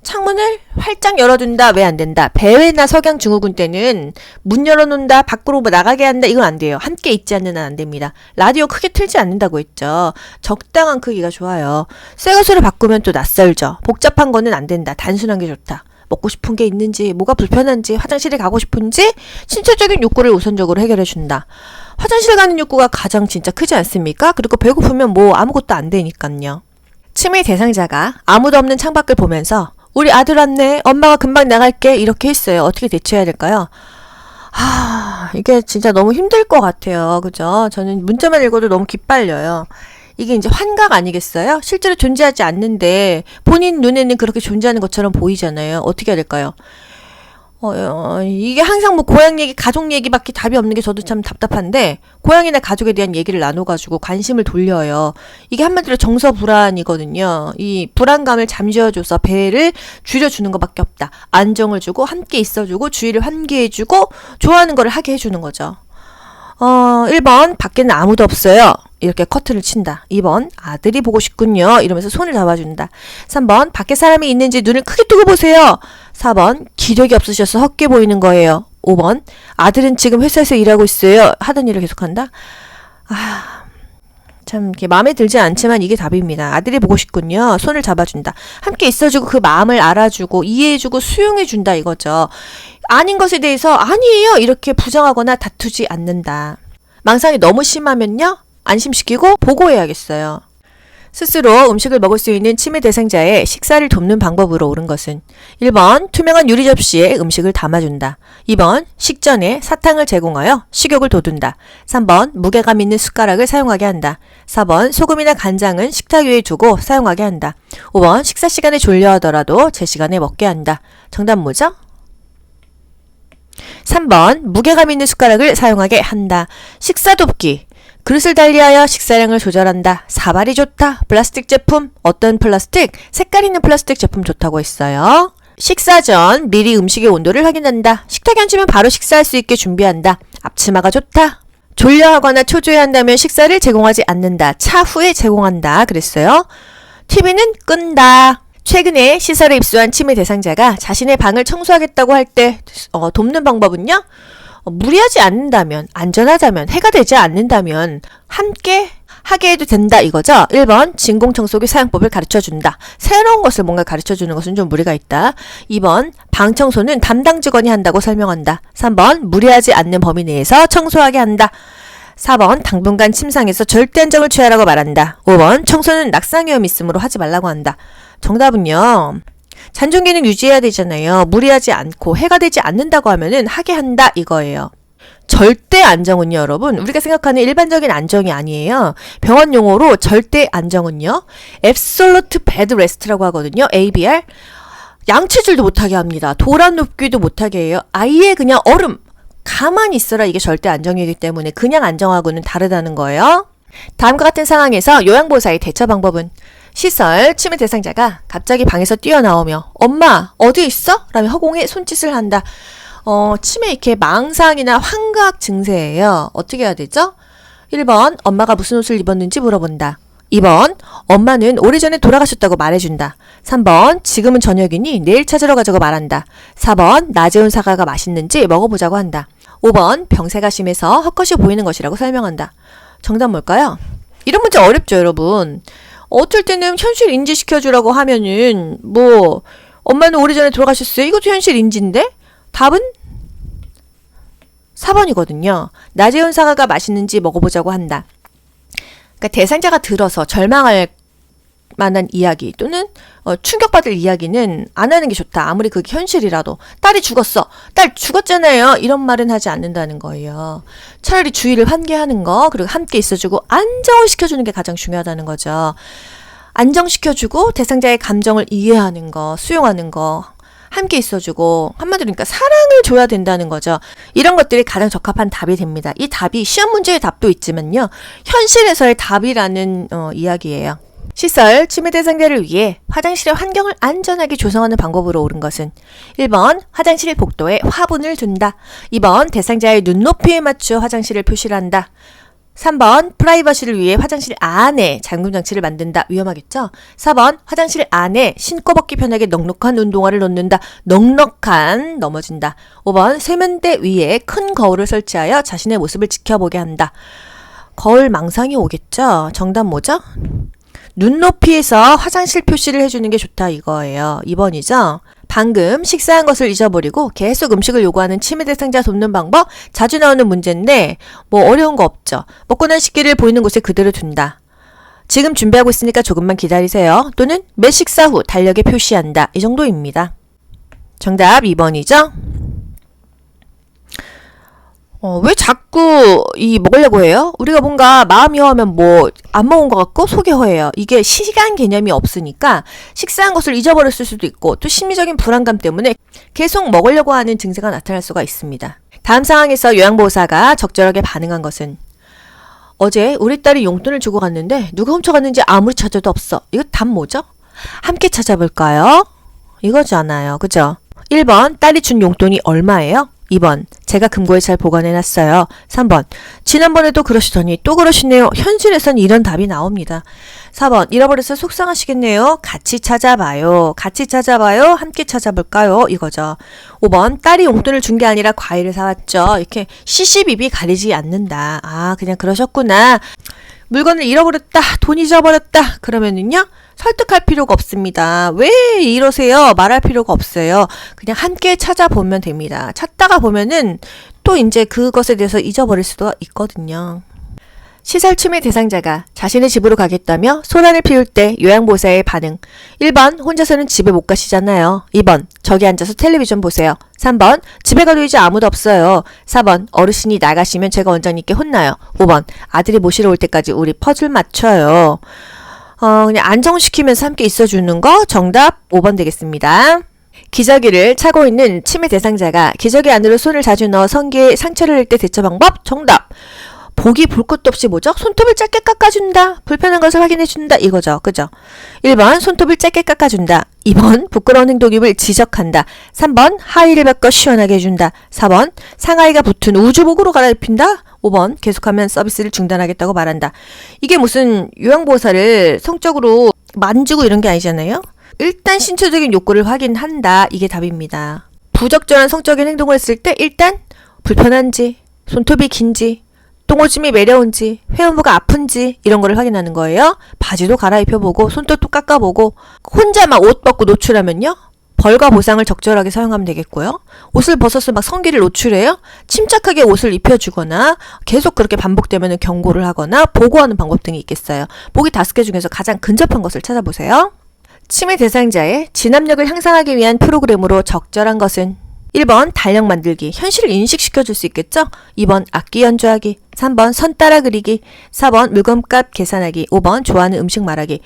창문을 활짝 열어둔다. 왜 안 된다? 배회나 석양 증후군 때는 문 열어놓는다. 밖으로 나가게 한다. 이건 안 돼요. 함께 있지 않는 한 안 됩니다. 라디오 크게 틀지 않는다고 했죠. 적당한 크기가 좋아요. 새 것으로 바꾸면 또 낯설죠. 복잡한 거는 안 된다. 단순한 게 좋다. 먹고 싶은 게 있는지, 뭐가 불편한지, 화장실에 가고 싶은지 신체적인 욕구를 우선적으로 해결해 준다. 화장실 가는 욕구가 가장 진짜 크지 않습니까? 그리고 배고프면 뭐 아무것도 안 되니까요. 치매 대상자가 아무도 없는 창밖을 보면서 우리 아들 왔네. 엄마가 금방 나갈게. 이렇게 했어요. 어떻게 대처해야 될까요? 이게 진짜 너무 힘들 것 같아요. 그죠? 저는 문자만 읽어도 너무 기빨려요. 이게 이제 환각 아니겠어요? 실제로 존재하지 않는데 본인 눈에는 그렇게 존재하는 것처럼 보이잖아요. 어떻게 해야 될까요? 이게 항상 뭐 고향 얘기, 가족 얘기밖에 답이 없는 게 저도 참 답답한데 고향이나 가족에 대한 얘기를 나눠가지고 관심을 돌려요. 이게 한마디로 정서불안이거든요. 이 불안감을 잠재워줘서 배를 줄여주는 것밖에 없다. 안정을 주고 함께 있어주고 주의를 환기해주고 좋아하는 거를 하게 해주는 거죠. 1번 밖에는 아무도 없어요. 이렇게 커튼을 친다. 2번 아들이 보고 싶군요. 이러면서 손을 잡아준다. 3번 밖에 사람이 있는지 눈을 크게 뜨고 보세요. 4번 기력이 없으셔서 헛게 보이는 거예요. 5번 아들은 지금 회사에서 일하고 있어요. 하던 일을 계속한다. 참 이렇게 마음에 들지 않지만 이게 답입니다. 아들이 보고 싶군요. 손을 잡아준다. 함께 있어주고 그 마음을 알아주고 이해해주고 수용해준다 이거죠. 아닌 것에 대해서 아니에요 이렇게 부정하거나 다투지 않는다. 망상이 너무 심하면요 안심시키고 보고해야겠어요. 스스로 음식을 먹을 수 있는 치매 대상자의 식사를 돕는 방법으로 옳은 것은 1번 투명한 유리 접시에 음식을 담아준다. 2번 식전에 사탕을 제공하여 식욕을 돋운다. 3번 무게감 있는 숟가락을 사용하게 한다. 4번 소금이나 간장은 식탁 위에 두고 사용하게 한다. 5번 식사 시간에 졸려하더라도 제 시간에 먹게 한다. 정답 뭐죠? 3번 무게감 있는 숟가락을 사용하게 한다. 식사 돕기. 그릇을 달리하여 식사량을 조절한다. 사발이 좋다. 플라스틱 제품. 어떤 플라스틱? 색깔 있는 플라스틱 제품 좋다고 했어요. 식사 전 미리 음식의 온도를 확인한다. 식탁에 앉으면 바로 식사할 수 있게 준비한다. 앞치마가 좋다. 졸려하거나 초조해한다면 식사를 제공하지 않는다. 차후에 제공한다. 그랬어요. TV는 끈다. 최근에 시설에 입소한 치매 대상자가 자신의 방을 청소하겠다고 할 때 돕는 방법은요. 무리하지 않는다면, 안전하다면, 해가 되지 않는다면 함께 하게 해도 된다 이거죠. 1번 진공청소기 사용법을 가르쳐준다. 새로운 것을 뭔가 가르쳐주는 것은 좀 무리가 있다. 2번 방 청소는 담당 직원이 한다고 설명한다. 3번 무리하지 않는 범위 내에서 청소하게 한다. 4번 당분간 침상에서 절대 안정을 취하라고 말한다. 5번 청소는 낙상 위험이 있으므로 하지 말라고 한다. 정답은요. 잔존기능 유지해야 되잖아요. 무리하지 않고 해가 되지 않는다고 하면은 하게 한다 이거예요. 절대 안정은요, 여러분. 우리가 생각하는 일반적인 안정이 아니에요. 병원 용어로 절대 안정은요. Absolute Bed Rest라고 하거든요. ABR. 양치질도 못하게 합니다. 도란 눕기도 못하게 해요. 아예 그냥 얼음. 가만히 있어라 이게 절대 안정이기 때문에 그냥 안정하고는 다르다는 거예요. 다음과 같은 상황에서 요양보호사의 대처 방법은 시설 치매 대상자가 갑자기 방에서 뛰어나오며 엄마 어디 있어? 라며 허공에 손짓을 한다. 치매 이렇게 망상이나 환각 증세예요. 어떻게 해야 되죠? 1번 엄마가 무슨 옷을 입었는지 물어본다. 2번, 엄마는 오래전에 돌아가셨다고 말해준다. 3번, 지금은 저녁이니 내일 찾으러 가자고 말한다. 4번, 낮에 온 사과가 맛있는지 먹어보자고 한다. 5번, 병세가 심해서 헛것이 보이는 것이라고 설명한다. 정답 뭘까요? 이런 문제 어렵죠, 여러분. 어쩔 때는 현실 인지시켜주라고 하면은, 엄마는 오래전에 돌아가셨어요. 이것도 현실 인지인데? 답은 4번이거든요. 낮에 온 사과가 맛있는지 먹어보자고 한다. 그러니까 대상자가 들어서 절망할 만한 이야기 또는 충격받을 이야기는 안 하는 게 좋다. 아무리 그게 현실이라도. 딸이 죽었어. 딸 죽었잖아요. 이런 말은 하지 않는다는 거예요. 차라리 주의를 환기하는 거, 그리고 함께 있어주고 안정을 시켜주는 게 가장 중요하다는 거죠. 안정시켜주고 대상자의 감정을 이해하는 거, 수용하는 거, 함께 있어주고, 한마디로 그러니까 사랑을 줘야 된다는 거죠. 이런 것들이 가장 적합한 답이 됩니다. 이 답이 시험 문제의 답도 있지만요, 현실에서의 답이라는 이야기예요. 시설, 치매 대상자를 위해 화장실의 환경을 안전하게 조성하는 방법으로 옳은 것은 1번, 화장실 복도에 화분을 둔다. 2번, 대상자의 눈높이에 맞추어 화장실을 표시를 한다. 3번, 프라이버시를 위해 화장실 안에 잠금 장치를 만든다. 위험하겠죠? 4번, 화장실 안에 신고 벗기 편하게 넉넉한 운동화를 놓는다. 넉넉한, 넘어진다. 5번, 세면대 위에 큰 거울을 설치하여 자신의 모습을 지켜보게 한다. 거울 망상이 오겠죠? 정답 뭐죠? 눈높이에서 화장실 표시를 해주는 게 좋다 이거예요. 2번이죠? 방금 식사한 것을 잊어버리고 계속 음식을 요구하는 치매 대상자 돕는 방법, 자주 나오는 문제인데 어려운 거 없죠. 먹고 난 식기를 보이는 곳에 그대로 둔다. 지금 준비하고 있으니까 조금만 기다리세요. 또는 매 식사 후 달력에 표시한다. 이 정도입니다. 정답 2번이죠? 왜 자꾸 먹으려고 해요? 우리가 뭔가 마음이 허하면 안 먹은 것 같고 속이 허해요. 이게 시간 개념이 없으니까 식사한 것을 잊어버렸을 수도 있고 또 심리적인 불안감 때문에 계속 먹으려고 하는 증세가 나타날 수가 있습니다. 다음 상황에서 요양보호사가 적절하게 반응한 것은 어제 우리 딸이 용돈을 주고 갔는데 누가 훔쳐갔는지 아무리 찾아도 없어. 이거 답 뭐죠? 함께 찾아볼까요? 이거잖아요. 그죠? 1번, 딸이 준 용돈이 얼마예요? 2번, 제가 금고에 잘 보관해놨어요. 3번, 지난번에도 그러시더니 또 그러시네요. 현실에선 이런 답이 나옵니다. 4번, 잃어버려서 속상하시겠네요. 같이 찾아봐요. 같이 찾아봐요. 함께 찾아볼까요? 이거죠. 5번, 딸이 용돈을 준 게 아니라 과일을 사왔죠. 이렇게 시시비비 가리지 않는다. 아, 그냥 그러셨구나. 물건을 잃어버렸다. 돈 잊어버렸다. 그러면은요, 설득할 필요가 없습니다. 왜 이러세요? 말할 필요가 없어요. 그냥 함께 찾아보면 됩니다. 찾다가 보면은 또 이제 그것에 대해서 잊어버릴 수도 있거든요. 시설 치매 대상자가 자신의 집으로 가겠다며 소란을 피울 때 요양보호사의 반응. 1번, 혼자서는 집에 못 가시잖아요. 2번, 저기 앉아서 텔레비전 보세요. 3번, 집에 가도 이제 아무도 없어요. 4번, 어르신이 나가시면 제가 원장님께 혼나요. 5번, 아들이 모시러 올 때까지 우리 퍼즐 맞춰요. 그냥 안정시키면서 함께 있어주는 거 정답 5번 되겠습니다. 기저귀를 차고 있는 치매 대상자가 기저귀 안으로 손을 자주 넣어 성기에 상처를 낼 때 대처 방법 정답. 보기 볼 것도 없이 뭐죠? 손톱을 짧게 깎아준다. 불편한 것을 확인해준다. 이거죠. 그죠? 1번 손톱을 짧게 깎아준다. 2번 부끄러운 행동임을 지적한다. 3번 하의를 바꿔 시원하게 해준다. 4번 상하이가 붙은 우주복으로 갈아입힌다. 5번 계속하면 서비스를 중단하겠다고 말한다. 이게 무슨 요양보호사를 성적으로 만지고 이런 게 아니잖아요. 일단 신체적인 욕구를 확인한다. 이게 답입니다. 부적절한 성적인 행동을 했을 때 일단 불편한지, 손톱이 긴지, 똥오줌이 매려운지, 회원부가 아픈지 이런 거를 확인하는 거예요. 바지도 갈아입혀보고 손톱도 깎아보고 혼자 막 옷 벗고 노출하면요. 벌과 보상을 적절하게 사용하면 되겠고요. 옷을 벗어서 막 성기를 노출해요. 침착하게 옷을 입혀주거나 계속 그렇게 반복되면 경고를 하거나 보고하는 방법 등이 있겠어요. 보기 5개 중에서 가장 근접한 것을 찾아보세요. 치매 대상자의 진압력을 향상하기 위한 프로그램으로 적절한 것은 1번 달력 만들기, 현실을 인식시켜줄 수 있겠죠? 2번 악기 연주하기, 3번 선 따라 그리기, 4번 물건값 계산하기, 5번 좋아하는 음식 말하기.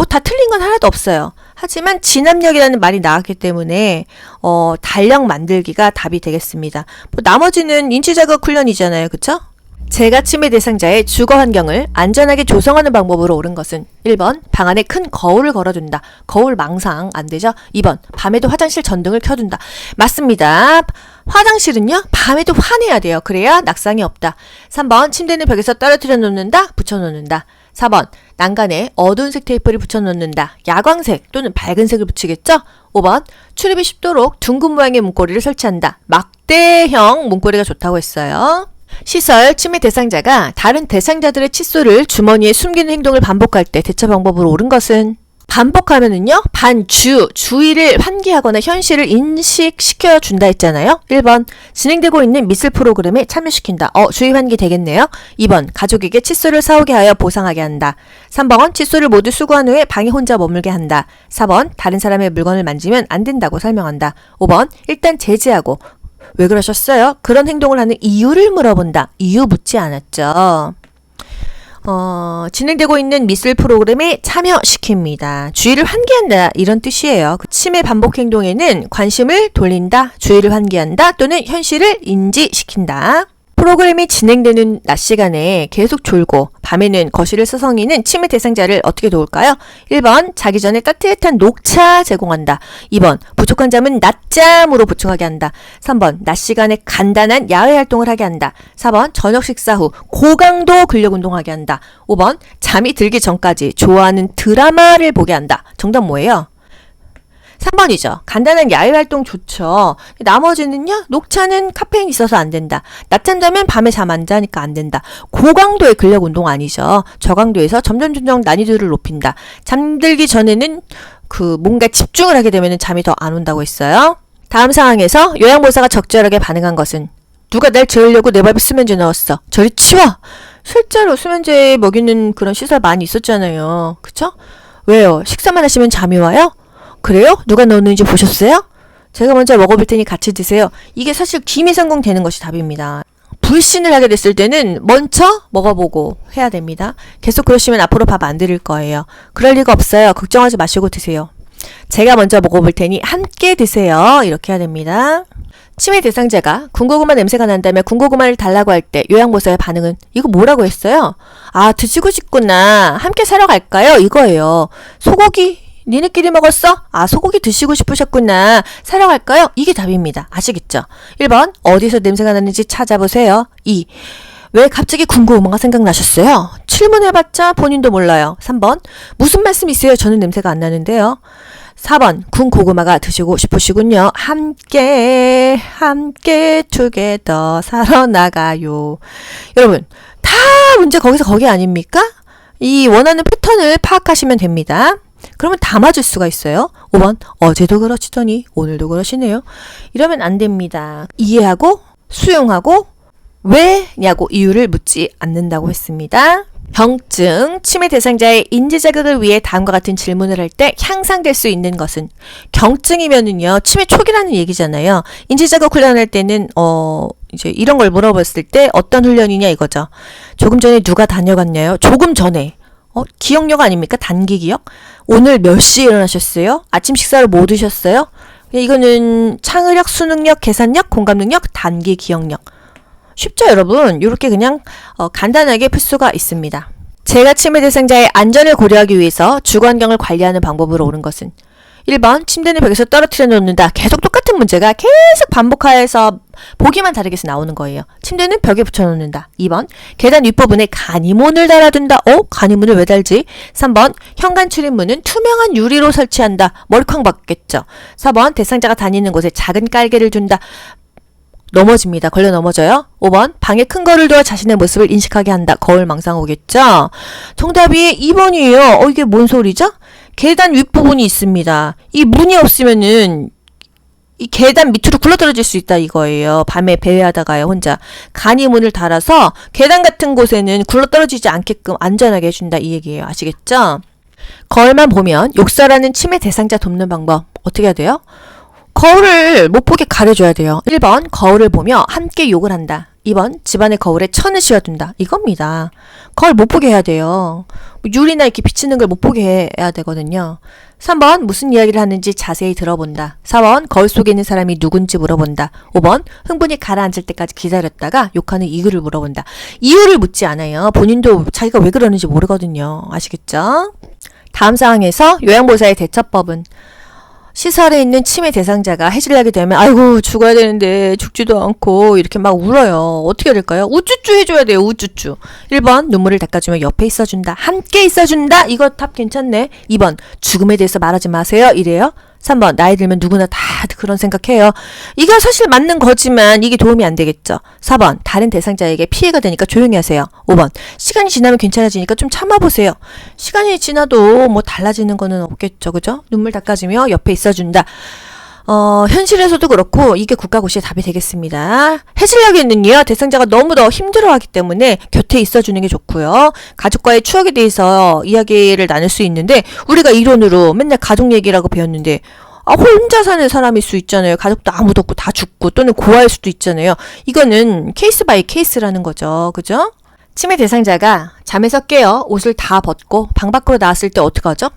다 틀린 건 하나도 없어요. 하지만 진압력이라는 말이 나왔기 때문에 달력 만들기가 답이 되겠습니다. 나머지는 인지자극 훈련이잖아요. 그쵸? 제가 치매 대상자의 주거 환경을 안전하게 조성하는 방법으로 옳은 것은 1번 방 안에 큰 거울을 걸어둔다. 거울 망상 안 되죠? 2번 밤에도 화장실 전등을 켜둔다. 맞습니다. 화장실은요 밤에도 환해야 돼요. 그래야 낙상이 없다. 3번 침대는 벽에서 떨어뜨려 놓는다. 붙여 놓는다. 4번, 난간에 어두운 색 테이프를 붙여놓는다. 야광색 또는 밝은 색을 붙이겠죠? 5번, 출입이 쉽도록 둥근 모양의 문고리를 설치한다. 막대형 문고리가 좋다고 했어요. 시설 침해 대상자가 다른 대상자들의 칫솔을 주머니에 숨기는 행동을 반복할 때 대처 방법으로 옳은 것은 반복하면은요, 주의를 환기하거나 현실을 인식시켜 준다 했잖아요. 1번, 진행되고 있는 미술 프로그램에 참여시킨다. 주의 환기 되겠네요. 2번, 가족에게 칫솔을 사오게 하여 보상하게 한다. 3번, 칫솔을 모두 수거한 후에 방에 혼자 머물게 한다. 4번, 다른 사람의 물건을 만지면 안 된다고 설명한다. 5번, 일단 제지하고, 왜 그러셨어요? 그런 행동을 하는 이유를 물어본다. 이유 묻지 않았죠. 진행되고 있는 미술 프로그램에 참여시킵니다. 주의를 환기한다 이런 뜻이에요. 침해 반복 행동에는 관심을 돌린다, 주의를 환기한다 또는 현실을 인지시킨다. 프로그램이 진행되는 낮 시간에 계속 졸고 밤에는 거실을 서성이는 침해 대상자를 어떻게 도울까요? 1번, 자기 전에 따뜻한 녹차 제공한다. 2번, 부족한 잠은 낮잠으로 보충하게 한다. 3번, 낮 시간에 간단한 야외 활동을 하게 한다. 4번, 저녁 식사 후 고강도 근력 운동하게 한다. 5번, 잠이 들기 전까지 좋아하는 드라마를 보게 한다. 정답 뭐예요? 3번이죠. 간단한 야외 활동 좋죠. 나머지는요. 녹차는 카페인이 있어서 안 된다. 낮잠 자면 밤에 잠 안 자니까 안 된다. 고강도의 근력 운동 아니죠. 저강도에서 점점 난이도를 높인다. 잠들기 전에는 뭔가 집중을 하게 되면 잠이 더 안 온다고 했어요. 다음 상황에서 요양보호사가 적절하게 반응한 것은 누가 날 재우려고 내 밥에 수면제 넣었어. 저리 치워! 실제로 수면제 먹이는 그런 시설 많이 있었잖아요. 그쵸? 왜요? 식사만 하시면 잠이 와요? 그래요? 누가 넣었는지 보셨어요? 제가 먼저 먹어볼 테니 같이 드세요. 이게 사실 기미성공 되는 것이 답입니다. 불신을 하게 됐을 때는 먼저 먹어보고 해야 됩니다. 계속 그러시면 앞으로 밥 안 드릴 거예요. 그럴 리가 없어요. 걱정하지 마시고 드세요. 제가 먼저 먹어볼 테니 함께 드세요. 이렇게 해야 됩니다. 침해 대상자가 군고구마 냄새가 난다며 군고구마를 달라고 할 때 요양보호사의 반응은 이거 뭐라고 했어요? 드시고 싶구나. 함께 사러 갈까요? 이거예요. 소고기 니네끼리 먹었어? 소고기 드시고 싶으셨구나. 사러 갈까요? 이게 답입니다. 아시겠죠? 1번, 어디서 냄새가 나는지 찾아보세요. 2, 왜 갑자기 군고구마가 생각나셨어요? 질문해봤자 본인도 몰라요. 3번, 무슨 말씀이세요? 저는 냄새가 안 나는데요. 4번, 군고구마가 드시고 싶으시군요. 함께 투게더 사러 나가요. 여러분, 다 문제 거기 아닙니까? 이 원하는 패턴을 파악하시면 됩니다. 그러면 다 맞을 수가 있어요. 5번, 어제도 그러시더니 오늘도 그러시네요. 이러면 안 됩니다. 이해하고 수용하고 왜냐고 이유를 묻지 않는다고 했습니다. 경증, 침해 대상자의 인지 자극을 위해 다음과 같은 질문을 할 때 향상될 수 있는 것은 경증이면은요, 침해 초기라는 얘기잖아요. 인지 자극 훈련할 때는 이제 이런 걸 물어봤을 때 어떤 훈련이냐 이거죠. 조금 전에 누가 다녀갔나요? 조금 전에. 기억력 아닙니까? 단기 기억? 오늘 몇 시에 일어나셨어요? 아침 식사를 뭐 드셨어요? 이거는 창의력, 수능력, 계산력, 공감능력, 단기 기억력. 쉽죠, 여러분? 이렇게 그냥 간단하게 풀 수가 있습니다. 제가 침해 대상자의 안전을 고려하기 위해서 주거 환경을 관리하는 방법으로 옳은 것은 1번, 침대는 벽에서 떨어뜨려 놓는다. 계속 똑같은 문제가 계속 반복해서 보기만 다르게 해서 나오는 거예요. 침대는 벽에 붙여놓는다. 2번, 계단 윗부분에 간이문을 달아둔다. 간이문을 왜 달지? 3번, 현관 출입문은 투명한 유리로 설치한다. 머리쾅 받겠죠. 4번, 대상자가 다니는 곳에 작은 깔개를 둔다. 넘어집니다. 걸려 넘어져요. 5번, 방에 큰 거를 두어 자신의 모습을 인식하게 한다. 거울 망상 오겠죠? 정답이 2번이에요. 이게 뭔 소리죠? 계단 윗부분이 있습니다. 이 문이 없으면은 이 계단 밑으로 굴러떨어질 수 있다 이거예요. 밤에 배회하다가요, 혼자. 간이문을 달아서 계단 같은 곳에는 굴러떨어지지 않게끔 안전하게 해준다 이 얘기예요. 아시겠죠? 거울만 보면 욕설하는 침해 대상자 돕는 방법 어떻게 해야 돼요? 거울을 못 보게 가려줘야 돼요. 1번, 거울을 보며 함께 욕을 한다. 2번, 집안의 거울에 천을 씌워둔다. 이겁니다. 거울 못 보게 해야 돼요. 유리나 이렇게 비치는 걸 못 보게 해야 되거든요. 3번, 무슨 이야기를 하는지 자세히 들어본다. 4번, 거울 속에 있는 사람이 누군지 물어본다. 5번, 흥분이 가라앉을 때까지 기다렸다가 욕하는 이유를 물어본다. 이유를 묻지 않아요. 본인도 자기가 왜 그러는지 모르거든요. 아시겠죠? 다음 상황에서 요양보호사의 대처법은 시설에 있는 치매 대상자가 해질하게 되면 아이고 죽어야 되는데 죽지도 않고 이렇게 막 울어요. 어떻게 해야 될까요? 우쭈쭈 해줘야 돼요. 우쭈쭈. 1번 눈물을 닦아주며 옆에 있어준다. 함께 있어준다. 이거 답 괜찮네. 2번 죽음에 대해서 말하지 마세요. 이래요. 3번 나이 들면 누구나 다 그런 생각해요. 이거 사실 맞는 거지만 이게 도움이 안 되겠죠. 4번 다른 대상자에게 피해가 되니까 조용히 하세요. 5번 시간이 지나면 괜찮아지니까 좀 참아보세요. 시간이 지나도 뭐 달라지는 거는 없겠죠. 그죠? 눈물 닦아주며 옆에 있어준다. 현실에서도 그렇고 이게 국가고시의 답이 되겠습니다. 해질녘에는요 대상자가 너무 더 힘들어하기 때문에 곁에 있어주는 게 좋고요. 가족과의 추억에 대해서 이야기를 나눌 수 있는데 우리가 이론으로 맨날 가족 얘기라고 배웠는데 혼자 사는 사람일 수 있잖아요. 가족도 아무도 없고 다 죽고 또는 고아일 수도 있잖아요. 이거는 케이스 바이 케이스라는 거죠. 그죠? 치매 대상자가 잠에서 깨어 옷을 다 벗고 방 밖으로 나왔을 때 어떡하죠?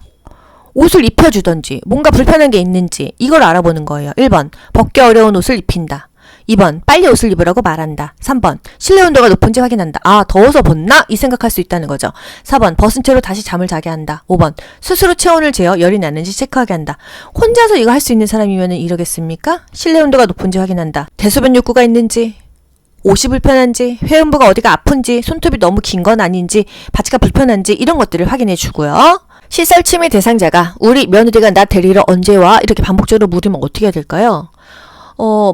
옷을 입혀주던지 뭔가 불편한 게 있는지 이걸 알아보는 거예요. 1번 벗기 어려운 옷을 입힌다. 2번 빨리 옷을 입으라고 말한다. 3번 실내 온도가 높은지 확인한다. 아 더워서 벗나? 이 생각할 수 있다는 거죠. 4번 벗은 채로 다시 잠을 자게 한다. 5번 스스로 체온을 재어 열이 나는지 체크하게 한다. 혼자서 이거 할 수 있는 사람이면 이러겠습니까? 실내 온도가 높은지 확인한다. 대소변 욕구가 있는지 옷이 불편한지, 회음부가 어디가 아픈지, 손톱이 너무 긴 건 아닌지, 바지가 불편한지 이런 것들을 확인해 주고요. 시설 치매 대상자가 우리 며느리가 나 데리러 언제 와? 이렇게 반복적으로 물으면 어떻게 해야 될까요?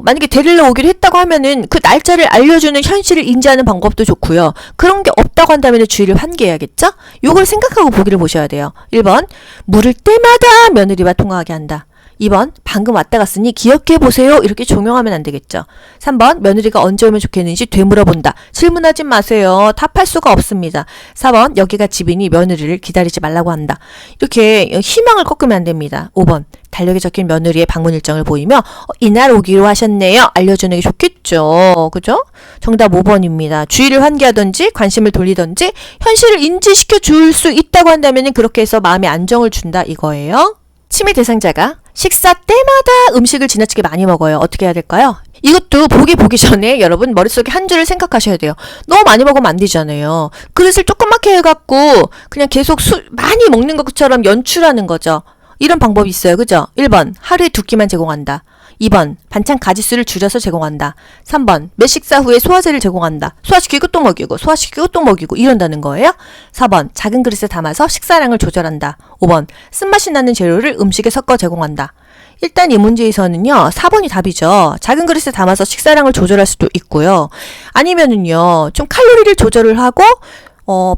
만약에 데리러 오기로 했다고 하면은 그 날짜를 알려주는 현실을 인지하는 방법도 좋고요. 그런 게 없다고 한다면 주의를 환기해야겠죠? 요걸 생각하고 보기를 보셔야 돼요. 1번 물을 때마다 며느리와 통화하게 한다. 2번 방금 왔다 갔으니 기억해보세요. 이렇게 종용하면 안 되겠죠. 3번 며느리가 언제 오면 좋겠는지 되물어본다. 질문하지 마세요. 답할 수가 없습니다. 4번 여기가 집이니 며느리를 기다리지 말라고 한다. 이렇게 희망을 꺾으면 안 됩니다. 5번 달력에 적힌 며느리의 방문 일정을 보이며 이날 오기로 하셨네요. 알려주는 게 좋겠죠. 그죠? 정답 5번입니다. 주의를 환기하든지 관심을 돌리든지 현실을 인지시켜 줄 수 있다고 한다면 그렇게 해서 마음의 안정을 준다 이거예요. 치매 대상자가 식사 때마다 음식을 지나치게 많이 먹어요. 어떻게 해야 될까요? 이것도 보기 전에 여러분 머릿속에 한 줄을 생각하셔야 돼요. 너무 많이 먹으면 안 되잖아요. 그릇을 조그맣게 해갖고 그냥 계속 많이 먹는 것처럼 연출하는 거죠. 이런 방법이 있어요. 그죠? 1번 하루에 2끼만 제공한다. 2번 반찬 가짓수를 줄여서 제공한다. 3번 몇 식사 후에 소화제를 제공한다. 소화시키고 또 먹이고 소화시키고 또 먹이고 이런다는 거예요. 4번 작은 그릇에 담아서 식사량을 조절한다. 5번 쓴맛이 나는 재료를 음식에 섞어 제공한다. 일단 이 문제에서는요 4번이 답이죠. 작은 그릇에 담아서 식사량을 조절할 수도 있고요. 아니면은요 좀 칼로리를 조절을 하고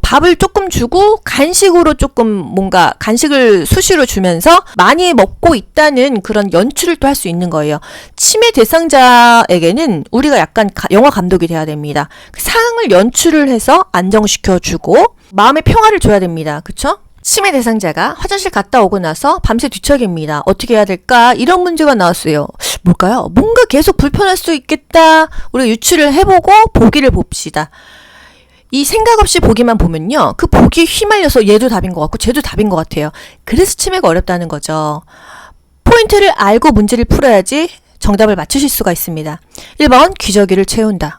밥을 조금 주고 간식으로 조금 뭔가 간식을 수시로 주면서 많이 먹고 있다는 그런 연출을 또 할 수 있는 거예요. 치매 대상자에게는 우리가 약간 영화 감독이 돼야 됩니다. 그 상황을 연출을 해서 안정시켜주고 마음의 평화를 줘야 됩니다. 그쵸? 치매 대상자가 화장실 갔다 오고 나서 밤새 뒤척입니다. 어떻게 해야 될까? 이런 문제가 나왔어요. 뭘까요? 뭔가 계속 불편할 수 있겠다. 우리가 유추를 해보고 보기를 봅시다. 이 생각 없이 보기만 보면요. 그 보기에 휘말려서 얘도 답인 것 같고 쟤도 답인 것 같아요. 그래서 치매가 어렵다는 거죠. 포인트를 알고 문제를 풀어야지 정답을 맞추실 수가 있습니다. 1번 기저귀를 채운다.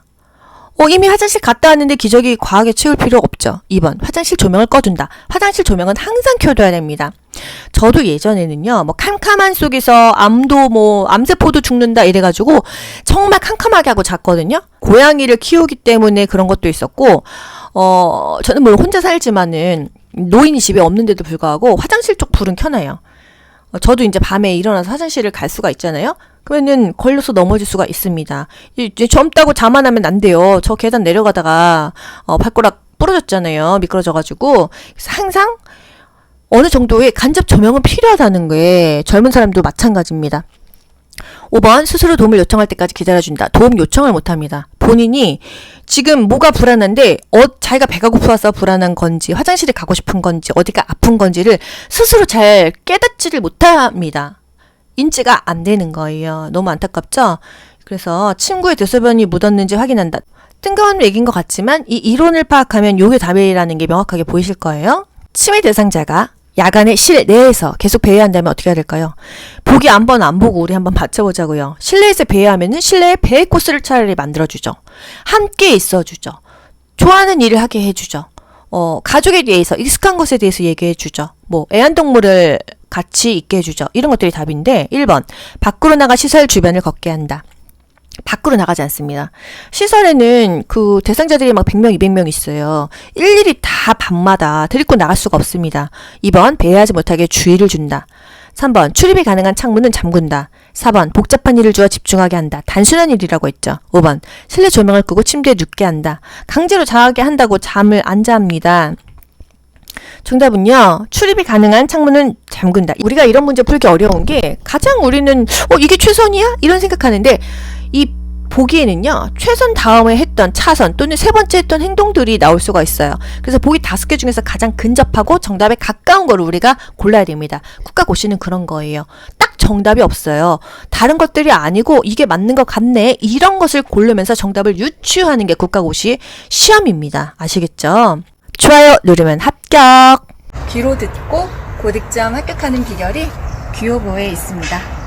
이미 화장실 갔다 왔는데 기저귀 과하게 채울 필요 없죠. 2번 화장실 조명을 꺼준다. 화장실 조명은 항상 켜둬야 됩니다. 저도 예전에는요 캄캄한 속에서 암세포도 죽는다 이래가지고 정말 캄캄하게 하고 잤거든요. 고양이를 키우기 때문에 그런 것도 있었고 저는 물론 혼자 살지만은 노인이 집에 없는데도 불구하고 화장실 쪽 불은 켜놔요. 저도 이제 밤에 일어나서 화장실을 갈 수가 있잖아요. 그러면은 걸려서 넘어질 수가 있습니다. 이제 젊다고 자만 하면 안 돼요. 저 계단 내려가다가 발가락 부러졌잖아요. 미끄러져가지고. 그래서 항상 어느 정도의 간접 조명은 필요하다는 게 젊은 사람도 마찬가지입니다. 5번 스스로 도움을 요청할 때까지 기다려준다. 도움 요청을 못합니다. 본인이 지금 뭐가 불안한데 자기가 배가 고파서 불안한 건지 화장실에 가고 싶은 건지 어디가 아픈 건지를 스스로 잘 깨닫지를 못합니다. 인지가 안 되는 거예요. 너무 안타깝죠? 그래서 친구의 대소변이 묻었는지 확인한다. 뜬금없는 얘기인 것 같지만 이 이론을 파악하면 요게 답이라는 게 명확하게 보이실 거예요. 치매 대상자가 야간에 실내에서 계속 배회한다면 어떻게 해야 될까요? 보기 한 번 안 보고 우리 한번 맞춰보자고요. 실내에서 배회하면은 실내에 배회 코스를 차라리 만들어주죠. 함께 있어주죠. 좋아하는 일을 하게 해주죠. 가족에 대해서 익숙한 것에 대해서 얘기해주죠. 애완동물을 같이 있게 해주죠. 이런 것들이 답인데 1번 밖으로 나가 시설 주변을 걷게 한다. 밖으로 나가지 않습니다. 시설에는 그 대상자들이 막 100명, 200명 있어요. 일일이 다 밤마다 데리고 나갈 수가 없습니다. 2번 배회하지 못하게 주의를 준다. 3번 출입이 가능한 창문은 잠근다. 4번 복잡한 일을 주어 집중하게 한다. 단순한 일이라고 했죠. 5번 실내 조명을 끄고 침대에 눕게 한다. 강제로 자게 한다고 잠을 안 잡니다. 정답은요. 출입이 가능한 창문은 잠근다. 우리가 이런 문제 풀기 어려운 게 가장 우리는 이게 최선이야? 이런 생각하는데 이 보기에는요. 최선 다음에 했던 차선 또는 세 번째 했던 행동들이 나올 수가 있어요. 그래서 보기 5개 중에서 가장 근접하고 정답에 가까운 거를 우리가 골라야 됩니다. 국가고시는 그런 거예요. 딱 정답이 없어요. 다른 것들이 아니고 이게 맞는 것 같네. 이런 것을 고르면서 정답을 유추하는 게 국가고시 시험입니다. 아시겠죠? 좋아요 누르면 합격! 귀로 듣고 고득점 합격하는 비결이 귀요보에 있습니다.